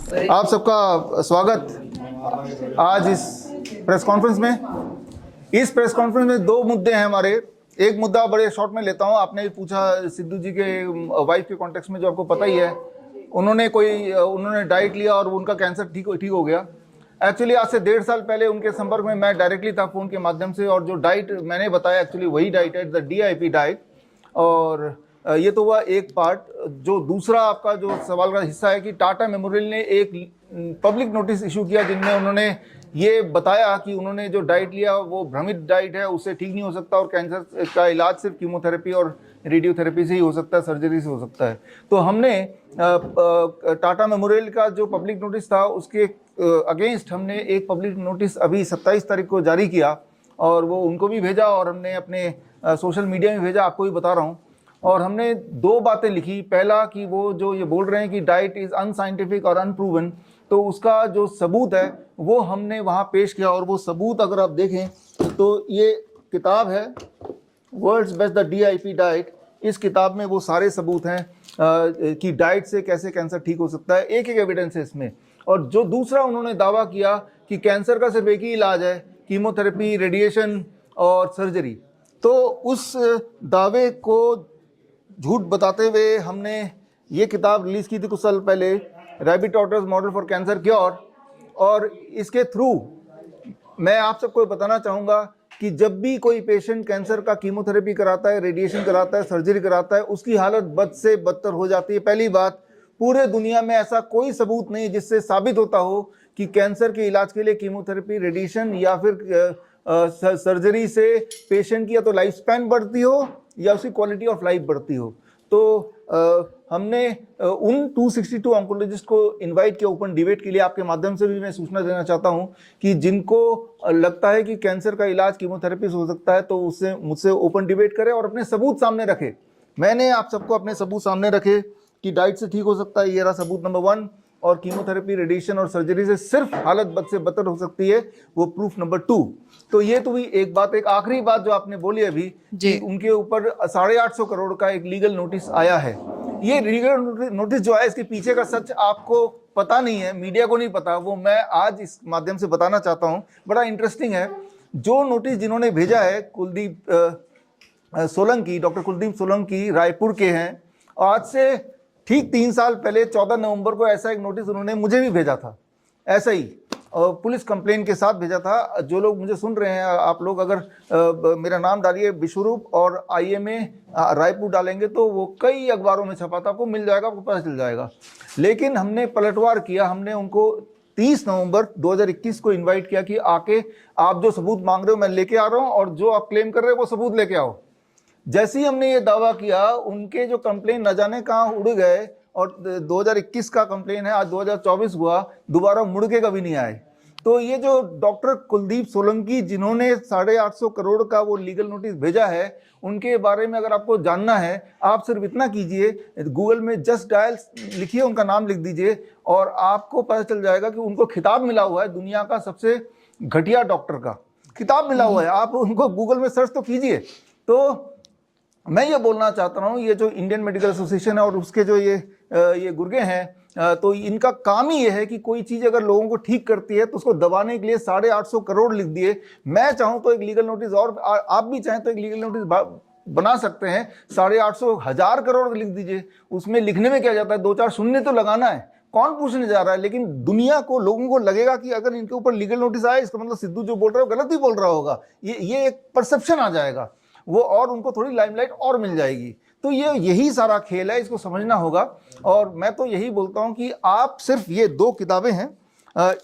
आप सबका स्वागत आज इस प्रेस कॉन्फ्रेंस में। इस प्रेस कॉन्फ्रेंस में दो मुद्दे हैं हमारे। एक मुद्दा बड़े शॉर्ट में लेता हूं। आपने भी पूछा सिद्धू जी के वाइफ के कॉन्टेक्स्ट में, जो आपको पता ही है, उन्होंने डाइट लिया और उनका कैंसर ठीक हो गया। एक्चुअली आज से 1.5 साल पहले उनके संपर्क में मैं डायरेक्टली था फ़ोन के माध्यम से, और जो डाइट मैंने बताया एक्चुअली वही डाइट है, द DIP डाइट। और ये तो हुआ एक पार्ट। जो दूसरा आपका जो सवाल का हिस्सा है कि टाटा मेमोरियल ने एक पब्लिक नोटिस इशू किया, जिनमें उन्होंने ये बताया कि उन्होंने जो डाइट लिया वो भ्रमित डाइट है, उससे ठीक नहीं हो सकता, और कैंसर का इलाज सिर्फ कीमोथेरेपी और रेडियोथेरेपी से ही हो सकता है, सर्जरी से हो सकता है। तो हमने टाटा मेमोरियल का जो पब्लिक नोटिस था उसके अगेंस्ट हमने एक पब्लिक नोटिस अभी 27 तारीख को जारी किया, और वो उनको भी भेजा और हमने अपने सोशल मीडिया में भेजा, आपको भी बता रहा हूँ। और हमने दो बातें लिखी। पहला कि वो जो ये बोल रहे हैं कि डाइट इज़ अनसाइंटिफिक और अनप्रूवन, तो उसका जो सबूत है वो हमने वहाँ पेश किया। और वो सबूत अगर आप देखें तो ये किताब है world's best the DIP diet. इस किताब में वो सारे सबूत हैं कि डाइट से कैसे कैंसर ठीक हो सकता है, एक एक एविडेंस है इसमें। और जो दूसरा उन्होंने दावा किया कि कैंसर का सिर्फ एक ही इलाज है, कीमोथेरेपी, रेडिएशन और सर्जरी, तो उस दावे को झूठ बताते हुए हमने ये किताब रिलीज़ की थी कुछ साल पहले, rabbit टॉटर्स model for cancer cure. और इसके थ्रू मैं आप सबको बताना चाहूँगा कि जब भी कोई पेशेंट कैंसर का कीमोथेरेपी कराता है, रेडिएशन कराता है, सर्जरी कराता है, उसकी हालत बद से बदतर हो जाती है। पहली बात, पूरे दुनिया में ऐसा कोई सबूत नहीं जिससे साबित होता हो कि कैंसर के इलाज के लिए कीमोथेरेपी, रेडिएशन या फिर सर्जरी से पेशेंट की या तो लाइफ स्पैन बढ़ती हो या उसकी क्वालिटी ऑफ लाइफ बढ़ती हो। तो हमने उन 262 ऑन्कोलॉजिस्ट को इनवाइट किया ओपन डिबेट के लिए। आपके माध्यम से भी मैं सूचना देना चाहता हूं कि जिनको लगता है कि कैंसर का इलाज कीमोथेरेपी से हो सकता है, तो उससे मुझसे ओपन डिबेट करें और अपने सबूत सामने रखें। मैंने आप सबको अपने सबूत सामने रखे कि डाइट से ठीक हो सकता है, ये रहा सबूत नंबर 1, और कीमोथेरेपी, रेडिएशन और सर्जरी से सिर्फ हालत बद से बदतर हो सकती है, वो प्रूफ नंबर 2। तो ये तो भी एक बात। एक आखिरी बात जो आपने बोली अभी कि उनके ऊपर 850 करोड़ का एक लीगल नोटिस आया है। ये लीगल नोटिस जो है, इसके पीछे का सच आपको पता नहीं है, मीडिया को नहीं पता, वो मैं आज इस माध्यम से बताना चाहता हूँ। बड़ा इंटरेस्टिंग है। जो नोटिस जिन्होंने भेजा है कुलदीप सोलंकी, डॉक्टर कुलदीप सोलंकी रायपुर के हैं। आज से ठीक 3 साल पहले 14 नवंबर को ऐसा एक नोटिस उन्होंने मुझे भी भेजा था, ऐसा ही पुलिस कंप्लेन के साथ भेजा था। जो लोग मुझे सुन रहे हैं, आप लोग अगर मेरा नाम डालिए विश्वरूप और IMA रायपुर डालेंगे तो वो कई अखबारों में छपा था, आपको मिल जाएगा, आपको पता चल जाएगा। लेकिन हमने पलटवार किया। हमने उनको 30 नवंबर 2021 को इन्वाइट किया कि आके आप जो सबूत मांग रहे हो मैं लेके आ रहा हूँ, और जो आप क्लेम कर रहे हो वो सबूत लेके आओ। जैसे ही हमने ये दावा किया, उनके जो कंप्लेन न जाने कहाँ उड़ गए, और 2021 का कंप्लेन है, आज 2024 हुआ, दोबारा मुड़ के कभी नहीं आए। तो ये जो डॉक्टर कुलदीप सोलंकी जिन्होंने 850 करोड़ का वो लीगल नोटिस भेजा है, उनके बारे में अगर आपको जानना है, आप सिर्फ इतना कीजिए, गूगल में जस्ट डायल लिखिए, उनका नाम लिख दीजिए, और आपको पता चल जाएगा कि उनको खिताब मिला हुआ है, दुनिया का सबसे घटिया डॉक्टर का खिताब मिला हुआ है। आप उनको गूगल में सर्च तो कीजिए। तो मैं ये बोलना चाहता हूँ, ये जो इंडियन मेडिकल एसोसिएशन है और उसके जो ये गुर्गे हैं, तो इनका काम ही ये है कि कोई चीज़ अगर लोगों को ठीक करती है तो उसको दबाने के लिए 850 करोड़ लिख दिए। मैं चाहूँ तो एक लीगल नोटिस, और आप भी चाहें तो एक लीगल नोटिस बना सकते हैं, 850,000 करोड़ लिख दीजिए। उसमें लिखने में क्या जाता है, 2-4 शून्य तो लगाना है, कौन पूछने जा रहा है। लेकिन दुनिया को, लोगों को लगेगा कि अगर इनके ऊपर लीगल नोटिस आए, इसका मतलब सिद्धू जो बोल रहा है गलत ही बोल रहा होगा। ये एक परसेप्शन आ जाएगा वो, और उनको थोड़ी लाइमलाइट और मिल जाएगी। तो यही सारा खेल है, इसको समझना होगा। और मैं तो यही बोलता हूं कि आप सिर्फ ये 2 किताबें हैं,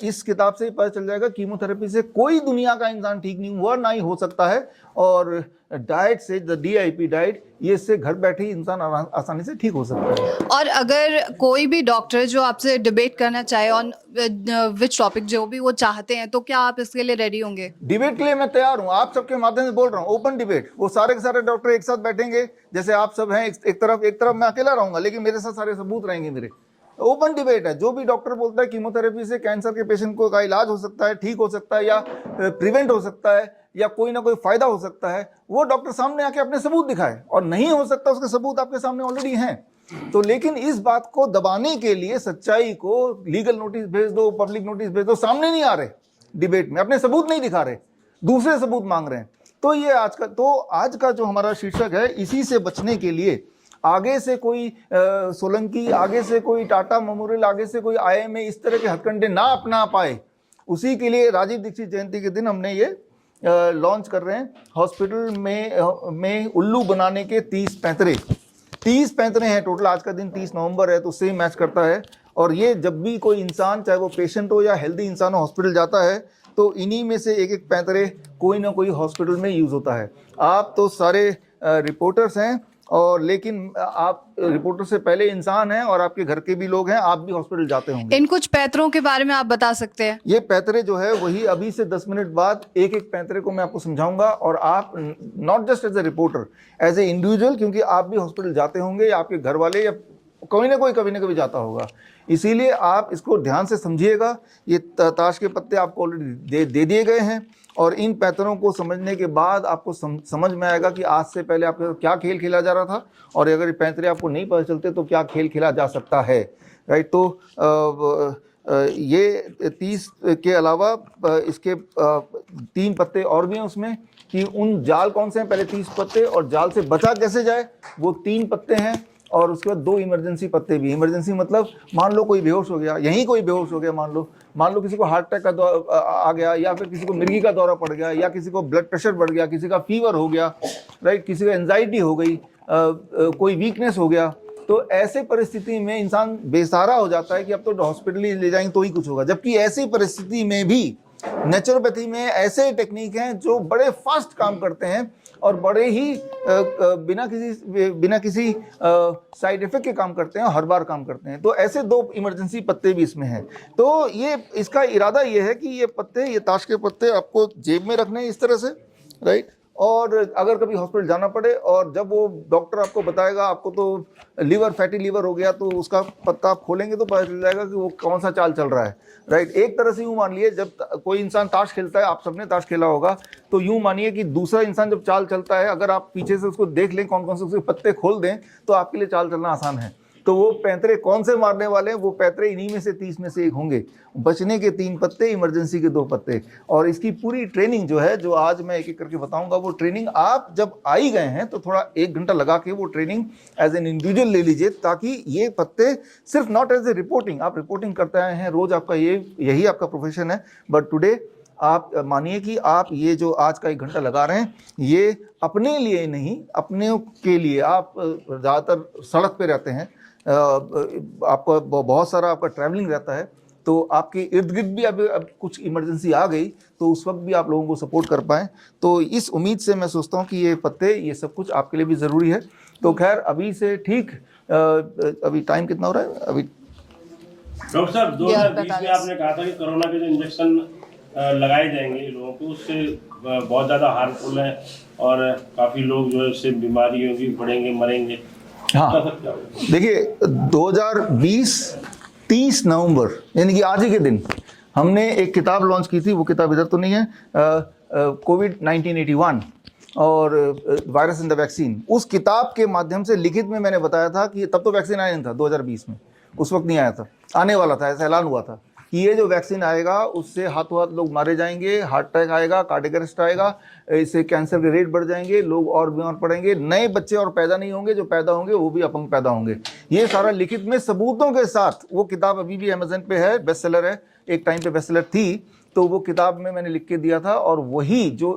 इस किताब से पता चल जाएगा कीमोथेरेपी से कोई दुनिया का इंसान ठीक नहीं हुआ, ना ही हो सकता है। और डाइट से, द DIP डाइट, ये इससे घर बैठे ही इंसान आसानी से ठीक हो सकता है। और अगर कोई भी डॉक्टर जो आपसे डिबेट करना चाहे ऑन विच टॉपिक, जो भी वो चाहते हैं, तो क्या आप इसके लिए रेडी होंगे? डिबेट के लिए मैं तैयार हूं, आप सबके माध्यम से बोल रहा हूं, ओपन डिबेट। वो सारे के सारे डॉक्टर एक साथ बैठेंगे, जैसे आप सब हैं, एक तरफ मैं अकेला रहूंगा, लेकिन मेरे साथ सारे सबूत रहेंगे मेरे। ओपन डिबेट है। जो भी डॉक्टर बोलता है कीमोथेरेपी से कैंसर के पेशेंट को का इलाज हो सकता है, ठीक हो सकता है, या प्रिवेंट हो सकता है, या कोई ना कोई फायदा हो सकता है, वो डॉक्टर सामने आके अपने सबूत दिखाए। और नहीं हो सकता, उसके सबूत आपके सामने ऑलरेडी हैं। तो लेकिन इस बात को दबाने के लिए सच्चाई को लीगल नोटिस भेज दो, पब्लिक नोटिस भेज दो, सामने नहीं आ रहे डिबेट में, अपने सबूत नहीं दिखा रहे, दूसरे सबूत मांग रहे हैं। तो ये आज का जो हमारा शीर्षक है, इसी से बचने के लिए आगे से कोई सोलंकी, आगे से कोई टाटा मेमोरियल, आगे से कोई IIMA इस तरह के हथकंडे ना अपना पाए, उसी के लिए राजीव दीक्षित जयंती के दिन हमने ये लॉन्च कर रहे हैं। हॉस्पिटल में उल्लू बनाने के 30 पैंतरे हैं टोटल। आज का दिन 30 नवंबर है, तो सेम मैच करता है। और ये जब भी कोई इंसान, चाहे वो पेशेंट हो या हेल्दी इंसान हो, हॉस्पिटल जाता है तो इन्हीं में से एक एक पैंतरे कोई ना कोई हॉस्पिटल में यूज़ होता है। आप तो सारे रिपोर्टर्स हैं, और लेकिन आप रिपोर्टर से पहले इंसान हैं, और आपके घर के भी लोग हैं, आप भी हॉस्पिटल जाते होंगे। इन कुछ पैंतरों के बारे में आप बता सकते हैं? ये पैंतरे जो है वही अभी से 10 मिनट बाद एक एक पैंतरे को मैं आपको समझाऊंगा, और आप not just as a reporter, as a individual, क्योंकि आप भी हॉस्पिटल जाते होंगे, या आपके घर वाले, या कोई ना कोई कभी ना कभी जाता होगा, इसीलिए आप इसको ध्यान से समझिएगा। ये ताश के पत्ते आपको ऑलरेडी दे दिए गए हैं, और इन पैंतरों को समझने के बाद आपको समझ में आएगा कि आज से पहले आपके क्या खेल खेला जा रहा था, और अगर ये पैंतरे आपको नहीं पता चलते तो क्या खेल खेला जा सकता है, राइट। तो ये 30 के अलावा इसके 3 पत्ते और भी हैं उसमें, कि उन जाल कौन से हैं, पहले 30 पत्ते, और जाल से बचा कैसे जाए वो 3 पत्ते हैं, और उसके बाद 2 इमरजेंसी पत्ते भी। इमरजेंसी मतलब मान लो कोई बेहोश हो गया, यहीं कोई बेहोश हो गया, मान लो किसी को हार्ट अटैक का आ गया, या फिर किसी को मिर्गी का दौरा पड़ गया, या किसी को ब्लड प्रेशर बढ़ गया, किसी का फीवर हो गया, राइट, किसी को एंजाइटी हो गई, कोई वीकनेस हो गया। तो ऐसे परिस्थिति में इंसान बेसहारा हो जाता है कि अब तो हॉस्पिटल ही ले जाएंगे तो ही कुछ होगा। जबकि ऐसी परिस्थिति में भी नेचुरोपैथी में ऐसे टेक्निक हैं जो बड़े फास्ट काम करते हैं, और बड़े ही बिना किसी साइड इफेक्ट के काम करते हैं, हर बार काम करते हैं। तो ऐसे 2 इमरजेंसी पत्ते भी इसमें हैं। तो ये इसका इरादा ये है कि ये ताश के पत्ते आपको जेब में रखने हैं इस तरह से, राइट। और अगर कभी हॉस्पिटल जाना पड़े, और जब वो डॉक्टर आपको बताएगा आपको तो फैटी लीवर हो गया, तो उसका पत्ता आप खोलेंगे तो पता चल जाएगा कि वो कौन सा चाल चल रहा है, राइट। एक तरह से यूँ मान लिए, जब कोई इंसान ताश खेलता है, आप सबने ताश खेला होगा, तो यूँ मानिए कि दूसरा इंसान जब चाल चलता है, अगर आप पीछे से उसको देख लें, कौन कौन से उसके पत्ते खोल दें, तो आपके लिए चाल चलना आसान है। तो वो पैंतरे कौन से मारने वाले हैं, वो पैंतरे इन्हीं में से 30 में से एक होंगे। बचने के 3 पत्ते, इमरजेंसी के 2 पत्ते। और इसकी पूरी ट्रेनिंग जो है, जो आज मैं एक एक करके बताऊंगा, वो ट्रेनिंग आप जब आई गए हैं तो थोड़ा 1 घंटा लगा के वो ट्रेनिंग एज एन इंडिविजुअल ले लीजिए, ताकि ये पत्ते सिर्फ नॉट एज ए रिपोर्टिंग, आप रिपोर्टिंग करते आए हैं रोज, आपका यही आपका प्रोफेशन है, बट टुडे आप मानिए कि आप ये जो आज का 1 घंटा लगा रहे हैं, ये अपने लिए नहीं, अपने के लिए। आप ज़्यादातर सड़क पे रहते हैं, आपका बहुत सारा आपका ट्रैवलिंग रहता है, तो आपके इर्द गिर्द भी अब कुछ इमरजेंसी आ गई तो उस वक्त भी आप लोगों को सपोर्ट कर पाएँ। तो इस उम्मीद से मैं सोचता हूँ कि ये पत्ते, ये सब कुछ आपके लिए भी ज़रूरी है। तो खैर अभी से ठीक, अभी टाइम कितना हो रहा है अभी? डॉक्टर साहब, 2020 में आपने कहा था कि कोरोना के जो इंजेक्शन लगाए जाएंगे लोगों को, उससे बहुत ज़्यादा हार्मफुल है, और काफ़ी लोग जो है उससे बीमारी होगी, बढ़ेंगे, मरेंगे। हाँ, देखिए 2020 30 नवंबर यानी कि आज ही के दिन हमने एक किताब लॉन्च की थी। वो किताब इधर तो नहीं है, कोविड 1981 और वायरस इन द वैक्सीन। उस किताब के माध्यम से लिखित में मैंने बताया था कि तब तो वैक्सीन आया नहीं था 2020 में, उस वक्त नहीं आया था, आने वाला था, ऐसा ऐलान हुआ था कि ये जो वैक्सीन आएगा उससे हाथों हाथ लोग मारे जाएंगे, हार्ट अटैक आएगा, कार्डियक अरेस्ट आएगा, इससे कैंसर के रेट बढ़ जाएंगे, लोग और बीमार पड़ेंगे, नए बच्चे और पैदा नहीं होंगे, जो पैदा होंगे वो भी अपंग पैदा होंगे। ये सारा लिखित में सबूतों के साथ, वो किताब अभी भी अमेजन पे है, बेस्ट सेलर है, एक टाइम पे बेस्ट सेलर थी, तो वो किताब में मैंने लिख के दिया था। और वही जो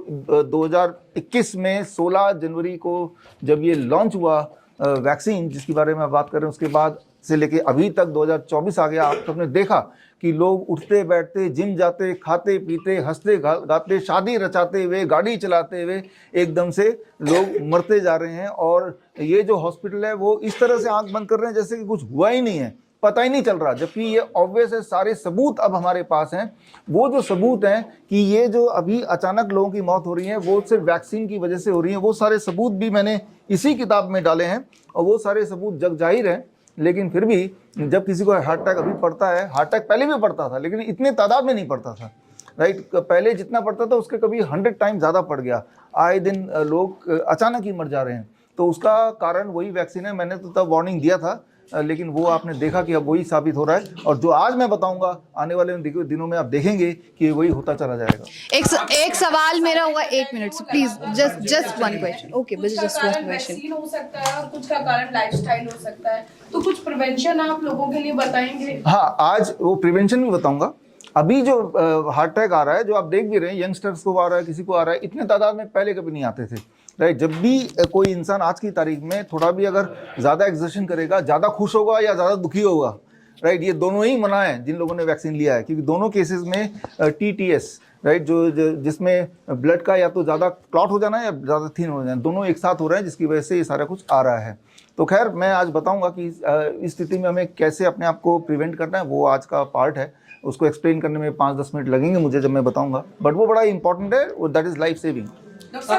2021 में 16 जनवरी को जब ये लॉन्च हुआ वैक्सीन, जिसके बारे में बात कर रहे हैं, उसके बाद से लेके अभी तक 2024 आ गया, आप सबने देखा कि लोग उठते बैठते, जिम जाते, खाते पीते, हंसते गाते, शादी रचाते हुए, गाड़ी चलाते हुए एकदम से लोग मरते जा रहे हैं। और ये जो हॉस्पिटल है वो इस तरह से आंख बंद कर रहे हैं जैसे कि कुछ हुआ ही नहीं है, पता ही नहीं चल रहा, जबकि ये ऑब्वियस है, सारे सबूत अब हमारे पास हैं। वो जो सबूत हैं कि ये जो अभी अचानक लोगों की मौत हो रही है वो सिर्फ वैक्सीन की वजह से हो रही है, वो सारे सबूत भी मैंने इसी किताब में डाले हैं, और वो सारे सबूत जग जाहिर हैं। लेकिन फिर भी जब किसी को हार्ट अटैक अभी पड़ता है, हार्ट अटैक पहले भी पड़ता था लेकिन इतने तादाद में नहीं पड़ता था, राइट, पहले जितना पड़ता था उसके कभी 100 टाइम ज़्यादा पड़ गया, आए दिन लोग अचानक ही मर जा रहे हैं। तो उसका कारण वही वैक्सीन है। मैंने तो तब वार्निंग दिया था, लेकिन वो आपने देखा कि अब वही साबित हो रहा है, और जो आज मैं बताऊंगा आने वाले दिनों में आप देखेंगे कि वही होता चला जाएगा। एक सवाल मेरा हुआ, 1 मिनट से please, just one question. Okay, कुछ का कारण वैक्सीन हो सकता है और कुछ का कारण लाइफस्टाइल हो सकता है, तो कुछ प्रिवेंशन आप लोगों के लिए बताएंगे? हाँ, आज वो प्रिवेंशन भी बताऊंगा। अभी जो हार्ट अटैक आ रहा है, जो आप देख भी रहे हैं, यंगस्टर्स को आ रहा है, किसी को आ रहा है, इतने तादाद में पहले कभी नहीं आते थे, राइट। जब भी कोई इंसान आज की तारीख में थोड़ा भी अगर ज़्यादा एक्सर्शन करेगा, ज़्यादा खुश होगा या ज़्यादा दुखी होगा, राइट, ये दोनों ही मना है जिन लोगों ने वैक्सीन लिया है, क्योंकि दोनों केसेस में TTS, राइट, जिसमें ब्लड का या तो ज़्यादा क्लॉट हो जाना है या ज़्यादा थिन हो जाना, दोनों एक साथ हो रहे हैं, जिसकी वजह से ये सारा कुछ आ रहा है। तो खैर, मैं आज बताऊंगा कि इस स्थिति में हमें कैसे अपने आप को प्रिवेंट करना है, वो आज का पार्ट है। उसको एक्सप्लेन करने में 5-10 मिनट लगेंगे मुझे जब मैं बताऊंगा, बट वो बड़ा इंपॉर्टेंट है, that is life saving. Sir,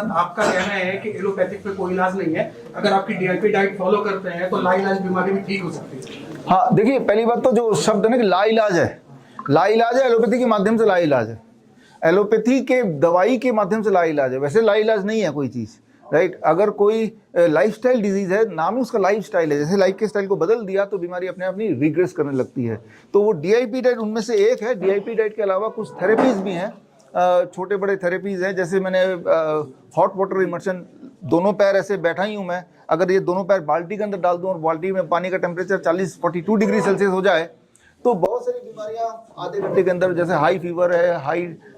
आपका कहना है कि एलोपैथिक पे कोई इलाज नहीं है, अगर आपकी DIP डाइट फॉलो करते हैं तो लाइलाज बीमारी भी ठीक हो सकती है। हाँ, देखिए, पहली बात तो जो शब्द है ना कि लाइलाज है, लाइलाज है, एलोपैथी के माध्यम से लाइलाज है, एलोपैथी के दवाई के माध्यम से लाइलाज है, वैसे लाइलाज नहीं है कोई चीज़, राइट। अगर कोई लाइफस्टाइल डिजीज है, नाम ही उसका लाइफस्टाइल है, जैसे लाइफ के स्टाइल को बदल दिया तो बीमारी अपने आप नहीं रिग्रेस करने लगती है। तो वो DIP डाइट उनमें से एक है। DIP डाइट के अलावा कुछ थेरेपीज भी हैं, छोटे बड़े थेरेपीज हैं, जैसे मैंने हॉट वाटर इमर्शन, दोनों पैर ऐसे बैठा ही हूँ मैं, अगर ये दोनों पैर बाल्टी के अंदर डाल दूँ और बाल्टी में पानी का टेम्परेचर 40-42 डिग्री सेल्सियस हो जाए, तो बहुत सारी बीमारियां आधे घंटे के अंदर, जैसे हाई फीवर है,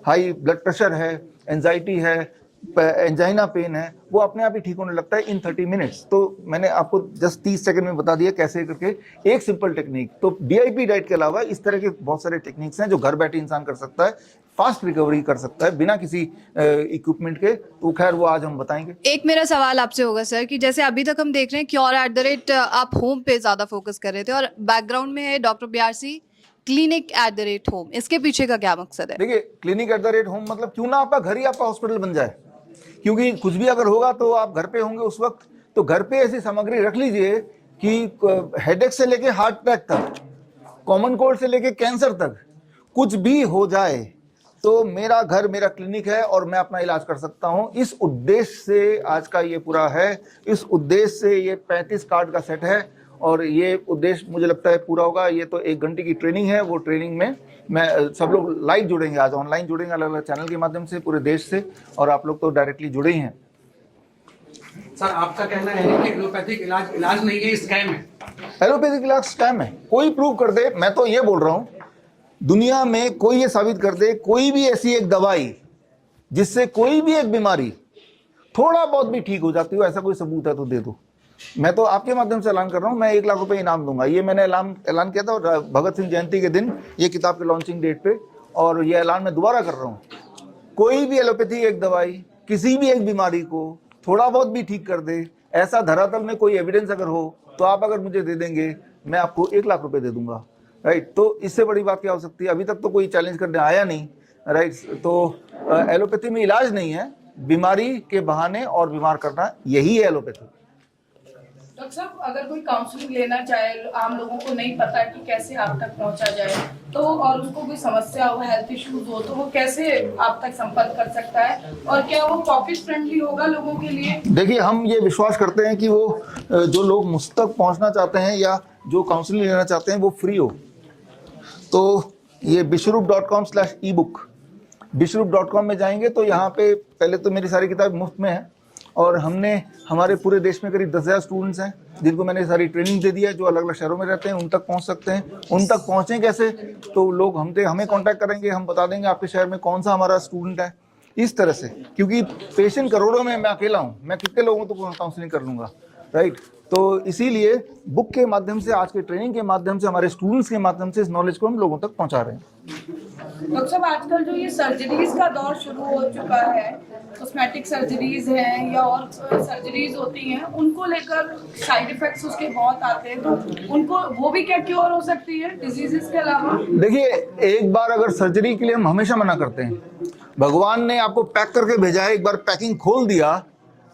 हाई ब्लड प्रेशर है, एंजाइटी है, एंजाइना पेन है, वो अपने आप ही ठीक होने लगता है इन 30 मिनट्स। तो मैंने आपको जस्ट 30 सेकंड में बता दिया कैसे करके, एक सिंपल टेक्निक। तो DIP डाइट के अलावा इस तरह के बहुत सारे टेक्निक्स हैं जो घर बैठे इंसान कर सकता है, फास्ट रिकवरी कर सकता है बिना किसी इक्विपमेंट के। तो खैर, वो आज हम बताएंगे। एक मेरा सवाल आपसे होगा सर, कि जैसे अभी तक हम देख रहे हैं cure@ आप होम पे ज्यादा फोकस कर रहे थे, और बैकग्राउंड में है डॉक्टर BRC clinic@home, इसके पीछे का क्या मकसद है? देखिए, clinic@home मतलब क्यों ना आपका घर ही आपका हॉस्पिटल बन जाए, क्योंकि कुछ भी अगर होगा तो आप घर पे होंगे उस वक्त। तो घर पे ऐसी सामग्री रख लीजिए कि हेडेक से लेके हार्ट अटैक तक, कॉमन कोल्ड से लेके कैंसर तक, कुछ भी हो जाए तो मेरा घर मेरा क्लिनिक है और मैं अपना इलाज कर सकता हूं। इस उद्देश्य से आज का ये पूरा है, इस उद्देश्य से ये 35 कार्ड का सेट है, और ये उद्देश्य मुझे लगता है पूरा होगा। ये तो 1 घंटे की ट्रेनिंग है, वो ट्रेनिंग में मैं सब लोग लाइव जुड़ेंगे, आज ऑनलाइन जुड़ेंगे अलग अलग चैनल के माध्यम से पूरे देश से, और आप लोग तो डायरेक्टली जुड़े ही हैं। सर, आपका कहना है कि एलोपैथिक इलाज नहीं है, स्कैम है। एलोपैथिक इलाज स्कैम है, कोई प्रूव कर दे। मैं तो ये बोल रहा हूँ, दुनिया में कोई ये साबित कर दे, कोई भी ऐसी एक दवाई जिससे कोई भी एक बीमारी थोड़ा बहुत भी ठीक हो जाती हो, ऐसा कोई सबूत है तो दे दो। मैं तो आपके माध्यम से ऐलान कर रहा हूँ, मैं 1 लाख रुपए इनाम दूंगा। ये मैंने ऐलान किया था और भगत सिंह जयंती के दिन, ये किताब के लॉन्चिंग डेट पे, और ये ऐलान मैं दोबारा कर रहा हूँ। कोई भी एलोपैथी एक दवाई किसी भी एक बीमारी को थोड़ा बहुत भी ठीक कर दे, ऐसा धरातल में कोई एविडेंस अगर हो तो आप अगर मुझे दे देंगे, मैं आपको 1 लाख रुपए दे दूंगा, राइट। तो इससे बड़ी बात क्या हो सकती है? अभी तक तो कोई चैलेंज करने आया नहीं, राइट। तो एलोपैथी में इलाज नहीं है, बीमारी के बहाने और बीमार करना, यही है एलोपैथी। डॉक्टर साहब, अगर कोई काउंसलिंग लेना चाहे, आम लोगों को नहीं पता कि कैसे आप तक पहुंचा जाए, तो और उसको कोई समस्या हो, हेल्थ इश्यूज हो, तो वो कैसे आप तक संपर्क कर सकता है, और क्या वो पॉकेट फ्रेंडली होगा लोगों के लिए? देखिए, हम ये विश्वास करते हैं कि वो जो लोग मुझ तक पहुंचना चाहते हैं या जो काउंसलिंग लेना चाहते हैं वो फ्री हो। तो ये bishrup.com/ebook, bishrup.com में जाएंगे तो यहाँ पे पहले तो मेरी सारी किताब मुफ्त में है, और हमने हमारे पूरे देश में करीब 10,000 स्टूडेंट्स हैं जिनको मैंने सारी ट्रेनिंग दे दी है, जो अलग अलग शहरों में रहते हैं, उन तक पहुंच सकते हैं। उन तक पहुंचें कैसे? तो लोग हमें कांटेक्ट करेंगे, हम बता देंगे आपके शहर में कौन सा हमारा स्टूडेंट है, इस तरह से। क्योंकि पेशेंट करोड़ों में, मैं अकेला हूँ, मैं कितने लोगों को काउंसलिंग कर लूँगा, राइट। तो इसीलिए बुक के माध्यम से, आज के ट्रेनिंग के माध्यम से, हमारे स्टूडेंट्स के माध्यम से इस नॉलेज को हम लोगों तक पहुँचा रहे हैं। डॉक्टर साहब, आजकल जो ये सर्जरीज का दौर शुरू हो चुका है, कॉस्मेटिक सर्जरीज हैं या और सर्जरीज होती हैं, उनको लेकर साइड इफेक्ट्स उसके बहुत आते हैं, तो उनको वो भी क्या क्योर हो सकती है डिजीजेस के अलावा? देखिए, एक बार अगर सर्जरी के लिए हम हमेशा मना करते हैं। भगवान ने आपको पैक करके भेजा है, एक बार पैकिंग खोल दिया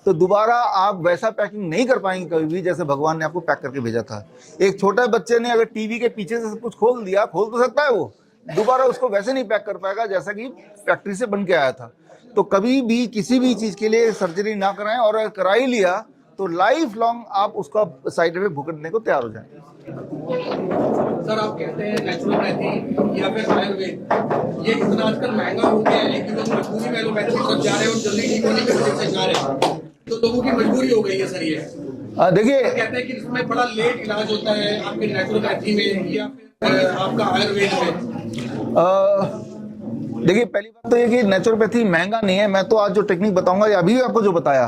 तो दोबारा आप वैसा पैकिंग नहीं कर पाएंगे कभी भी जैसे भगवान ने आपको पैक करके भेजा था। एक छोटे बच्चे ने अगर टीवी के पीछे से सब कुछ खोल दिया, खोल तो सकता है, वो दोबारा उसको वैसे नहीं पैक कर पाएगा जैसा कि फैक्ट्री से बन के आया था। तो कभी भी किसी भी चीज के लिए सर्जरी ना कराएं, और अगर करा ही लिया तो लाइफ लॉन्ग आप उसका साइड इफेक्ट भुगतने को तैयार हो जाएं। सर आप कहते हैं नेचुरोपैथी या फिर आयुर्वेद ये इतना आजकल महंगा हो गया है कि लोग मजबूरी में एलोपैथी की तरफ जा रहे हैं और जल्दी ठीक होने की वजह से जा रहे हैं, तो लोगों की मजबूरी हो गई है सर। ये देखिए, कहते हैं कि इसमें बड़ा लेट इलाज होता है आपके नेचुरोपैथी में या फिर आपका आयुर्वेद में। देखिए, पहली बात तो ये कि नेचुरोपैथी महंगा नहीं है। मैं तो आज जो टेक्निक बताऊंगा, या अभी आपको जो बताया,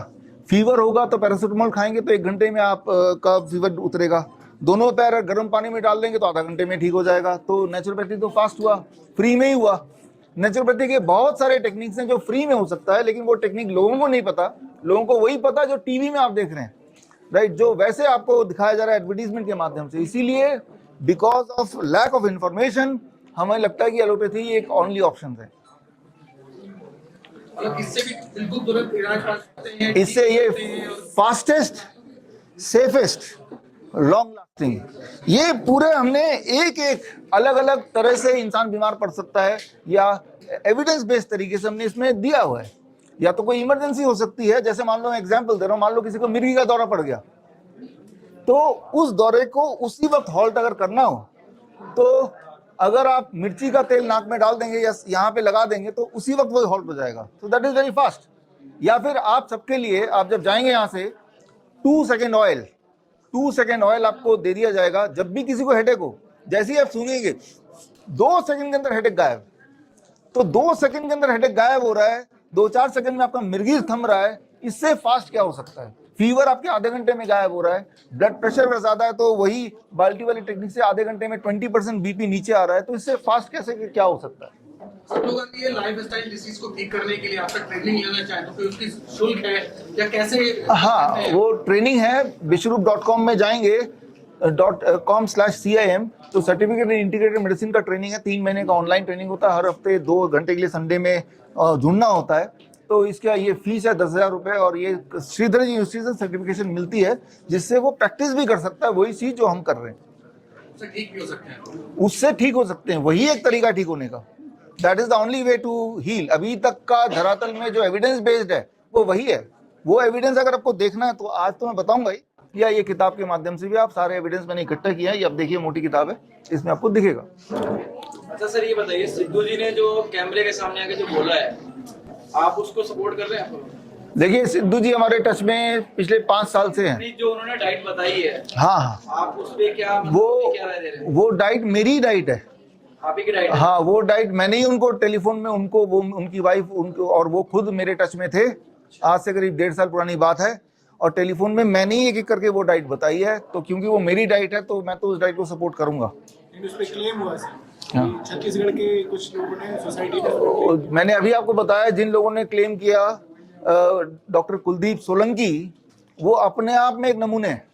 फीवर होगा तो पैरासीटामोल खाएंगे तो 1 घंटे में आप का फीवर उतरेगा। दोनों पैर गर्म पानी में डाल देंगे तो आधा घंटे में ठीक हो जाएगा। तो नेचुरोपैथी तो फास्ट हुआ, फ्री में ही हुआ। नेचुरोपैथी के बहुत सारे टेक्निक्स हैं जो फ्री में हो सकता है, लेकिन वो टेक्निक लोगों को नहीं पता। लोगों को वही पता जो टीवी में आप देख रहे हैं, राइट, जो वैसे आपको दिखाया जा रहा है एडवर्टीजमेंट के माध्यम से। इसीलिए because of lack of information हमें लगता है कि एलोपैथी एक ओनली ऑप्शन है। इससे भी बिल्कुल तुरंत इलाज पा सकते हैं, इससे ये फास्टेस्ट, सेफेस्ट, लॉन्ग लास्टिंग, ये पूरे हमने एक एक अलग अलग तरह से इंसान बीमार पड़ सकता है या एविडेंस बेस्ड तरीके से हमने इसमें दिया हुआ है। या तो कोई इमरजेंसी हो सकती है, जैसे मान लो एग्जांपल दे रहा हूं, मान लो किसी को मिर्गी का दौरा पड़ गया, तो उस दौरे को उसी वक्त हॉल्ट अगर करना हो तो अगर आप मिर्ची का तेल नाक में डाल देंगे या यहाँ पे लगा देंगे तो उसी वक्त वो हॉल्ट हो जाएगा। तो दैट इज वेरी फास्ट। या फिर आप सबके लिए, आप जब जाएंगे यहाँ से, 2 सेकेंड ऑयल आपको दे दिया जाएगा। जब भी किसी को हेडेक हो, जैसे ही आप सुनेंगे 2 सेकंड के अंदर हेडेक गायब। तो 2 सेकंड के अंदर हेडेक गायब हो रहा है, 2-4 सेकंड में आपका मिर्गी थम रहा है। इससे फास्ट क्या हो सकता है? फीवर आपके आधे घंटे में गायब हो रहा है। ब्लड प्रेशर अगर ज्यादा है तो वही बाल्टी वाली टेक्निक से आधे घंटे में 20% बीपी नीचे आ रहा है। तो इससे फास्ट कैसे क्या हो सकता है? सब लोग अगर ये लाइफस्टाइल डिसीज को ठीक करने के लिए आपका ट्रेनिंग लेना चाहें तो फिर उसकी शुल्क है या कैसे? हाँ, वो ट्रेनिंग है, विश्वरूप.com में जाएंगे .com/CIM, तो सर्टिफिकेट इन इंटीग्रेटेड मेडिसिन का ट्रेनिंग है। 3 महीने का ऑनलाइन ट्रेनिंग होता है, हर हफ्ते 2 घंटे के लिए संडे में जुड़ना होता है। तो इसका ये फीस है 10,000 रुपये, और ये श्रीधर जी यूनिवर्सिटी से सर्टिफिकेशन मिलती है जिससे वो प्रैक्टिस भी कर सकता है, वही चीज जो हम कर रहे हैं। उससे ठीक भी हो सकते हैं, उससे ठीक हो सकते हैं, वही एक तरीका ठीक होने का। That is the only way to heal. अभी तक का धरातल में जो एविडेंस बेस्ड है वो वही है। वो एविडेंस अगर आपको देखना है तो आज तो मैं बताऊंगा ही, या ये किताब के माध्यम से भी आप सारे एविडेंस मैंने इकट्ठा किया है। ये आप देखिए, मोटी किताब है, इसमें आपको दिखेगा। अच्छा सर, ये बताइए, सिद्धू जी ने जो कैमरे के सामने आके जो बोला है, आप उसको सपोर्ट कर रहे हैं? देखिए, सिद्धू जी हमारे टच में पिछले 5 साल से हैं। जो उन्होंने डाइट बताई है, हाँ, आप उस पे क्या क्या राय दे रहे हैं? वो डाइट मेरी डाइट है। आप ही की डाइट? हाँ, वो डाइट मैंने ही उनको टेलीफोन में, उनको, वो उनकी वाइफ, उनको, और वो खुद मेरे टच में थे। आज से करीब 1.5 साल पुरानी बात है, और टेलीफोन में मैंने ही एक एक करके वो डाइट बताई है। तो क्योंकि वो मेरी डाइट है तो मैं तो उस डाइट को सपोर्ट करूंगा। उस पे क्लेम हुआ हाँ। छत्तीसगढ़ के कुछ लोगों ने सोसाइटी में, मैंने अभी आपको बताया, जिन लोगों ने क्लेम किया, डॉक्टर कुलदीप सोलंकी, वो अपने आप में एक नमूने हैं।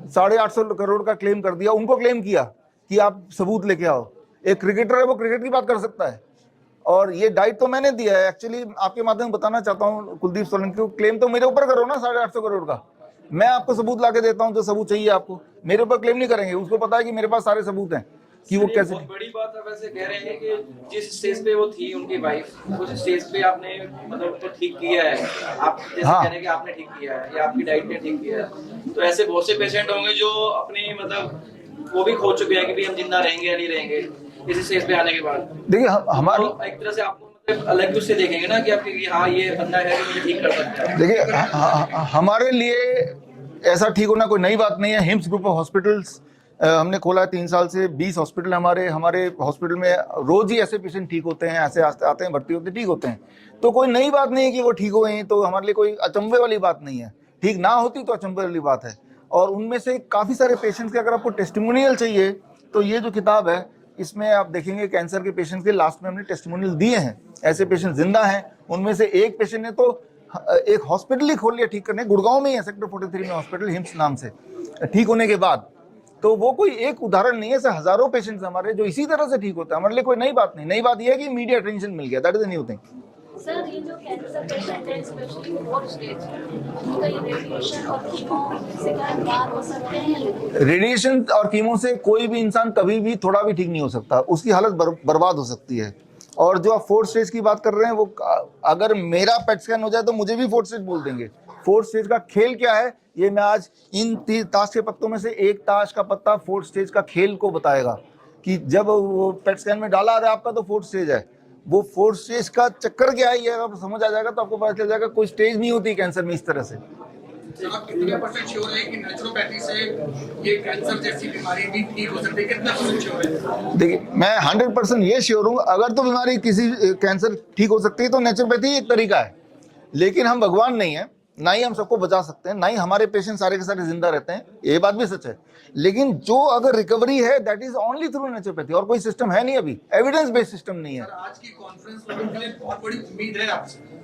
850 करोड़ का क्लेम कर दिया, उनको क्लेम किया कि आप सबूत लेके आओ। एक क्रिकेटर है, वो क्रिकेट की बात कर सकता है, और ये डाइट तो मैंने दिया है। एक्चुअली आपके माध्यम बताना चाहता हूँ, कुलदीप सोलंकी को क्लेम तो मेरे ऊपर करो ना 850 करोड़ का। मैं आपको सबूत ला के देता हूँ, जो सबूत चाहिए आपको। मेरे ऊपर क्लेम नहीं करेंगे, उसको पता है कि मेरे पास सारे सबूत हैं कि वो कैसे। बहुत बड़ी बात है। वैसे कह रहे हैं कि जिस स्टेज पे वो थी उनकी वाइफ, उस स्टेज पे आपने मतलब तो ठीक किया है। आप जैसे हाँ। कह रहे हैं कि आपने ठीक किया है या आपकी डाइट ने ठीक किया है, तो ऐसे बहुत से पेशेंट होंगे जो अपनी मतलब वो भी खो चुके हैं कि भाई हम जिंदा रहेंगे या नहीं रहेंगे इस स्टेज पे आने के बाद। देखिए, हमारे तो एक तरह से आपको मतलब अलग उससे देखेंगे ना कि आपके हाँ ये बंदा है कि मुझे ठीक कर सकता है। देखिए, हमारे लिए ऐसा ठीक होना कोई नई बात नहीं है। हिम्स ग्रुप ऑफ हॉस्पिटल्स हमने खोला है 3 साल से। 20 हॉस्पिटल हमारे हॉस्पिटल में रोज ही ऐसे पेशेंट ठीक होते हैं, ऐसे आते हैं, भर्ती होते, ठीक होते हैं। तो कोई नई बात नहीं है कि वो ठीक हो गए, तो हमारे लिए कोई अचंभे वाली बात नहीं है। ठीक ना होती तो अचंभे वाली बात है। और उनमें से काफ़ी सारे पेशेंट्स के अगर आपको टेस्टिमोनियल चाहिए तो ये जो किताब है, इसमें आप देखेंगे कैंसर के पेशेंट्स के लास्ट में हमने टेस्टिमोनियल दिए हैं। ऐसे पेशेंट जिंदा हैं। उनमें से एक पेशेंट ने तो एक हॉस्पिटल ही खोल लिया ठीक करने, गुड़गांव में ही है, सेक्टर 43 में हॉस्पिटल, हिम्स नाम से, ठीक होने के बाद। तो वो कोई एक उदाहरण नहीं है, ऐसे हजारों पेशेंट्स हमारे जो इसी तरह से ठीक होता है। हमारे लिए कोई नई बात नहीं। नई बात यह है कि मीडिया अटेंशन मिल गया, that is the new thing. Sir, ये जो कैंसर पेशेंट है, स्पेशली फोर्थ स्टेज, उनका ये रेडिएशन और कीमो से क्या इलाज हो सकते हैं? रेडिएशन और कीमो से कोई भी इंसान कभी भी थोड़ा भी ठीक नहीं हो सकता, उसकी हालत बर्बाद हो सकती है। और जो आप 4th स्टेज की बात कर रहे हैं, वो अगर मेरा पेट स्कैन हो जाए तो मुझे भी 4th स्टेज बोल देंगे। 4th स्टेज का खेल क्या है, ये मैं आज इन 3 ताश के पत्तों में से एक ताश का पत्ता 4th स्टेज का खेल को बताएगा कि जब वो पेट स्कैन में डाला आ रहा है आपका तो 4th स्टेज है। वो 4th स्टेज का चक्कर क्या है, ये अगर समझ आ जाएगा तो आपको पता चल जाएगा कोई स्टेज नहीं होती कैंसर में इस तरह से। सर आप कितने % श्योर है कि नेचुरोपैथी से ये कैंसर जैसी बीमारी भी ठीक हो सकती है, कितना % श्योर है? देखिए, मैं 100% ये श्योर हूँ, अगर तो बीमारी किसी कैंसर ठीक हो सकती है तो नेचुरोपैथी एक तरीका है, लेकिन हम भगवान नहीं है, ना ही हम सबको बचा सकते हैं, ना ही हमारे पेशेंट सारे के सारे जिंदा रहते हैं, ये बात भी सच है। लेकिन जो अगर रिकवरी है that is only through naturopathy, और कोई सिस्टम है नहीं, अभी एविडेंस बेस्ड सिस्टम नहीं है। सर आज की कॉन्फ्रेंस लोगों के लिए बहुत बड़ी उम्मीद है आपसे।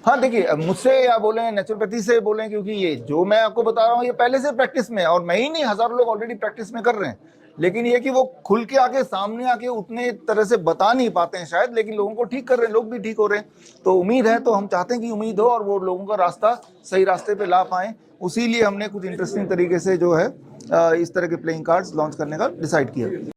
हाँ देखिए, मुझसे या बोले नेचुरोपैथी से बोले, क्योंकि ये जो मैं आपको बता रहा हूँ ये पहले से प्रैक्टिस में है, और मैं ही नहीं, हजारों लोग ऑलरेडी प्रैक्टिस में कर रहे हैं। लेकिन ये कि वो खुल के आके सामने आके उतने तरह से बता नहीं पाते हैं शायद, लेकिन लोगों को ठीक कर रहे हैं, लोग भी ठीक हो रहे हैं। तो उम्मीद है, तो हम चाहते हैं कि उम्मीद हो और वो लोगों का रास्ता सही रास्ते पे ला पाएं। उसी लिए हमने कुछ इंटरेस्टिंग तरीके से जो है इस तरह के प्लेइंग कार्ड्स लॉन्च करने का डिसाइड किया।